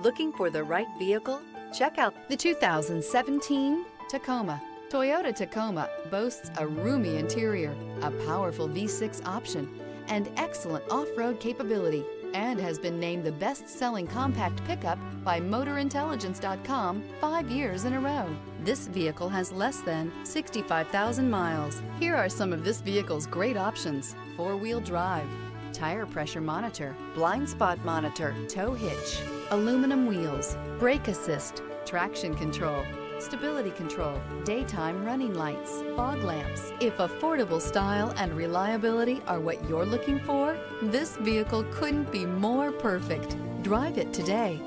Looking for the right vehicle? Check out The 2017 Tacoma. Toyota Tacoma boasts a roomy interior, a powerful V6 option, and excellent off-road capability, and has been named the best-selling compact pickup by MotorIntelligence.com 5 years in a row. This vehicle has less than 65,000 miles. Here are some of this vehicle's great options: four-wheel drive, tire pressure monitor, blind spot monitor, tow hitch, aluminum wheels, brake assist, traction control, stability control, daytime running lights, fog lamps. If affordable style and reliability are what you're looking for, this vehicle couldn't be more perfect. Drive it today.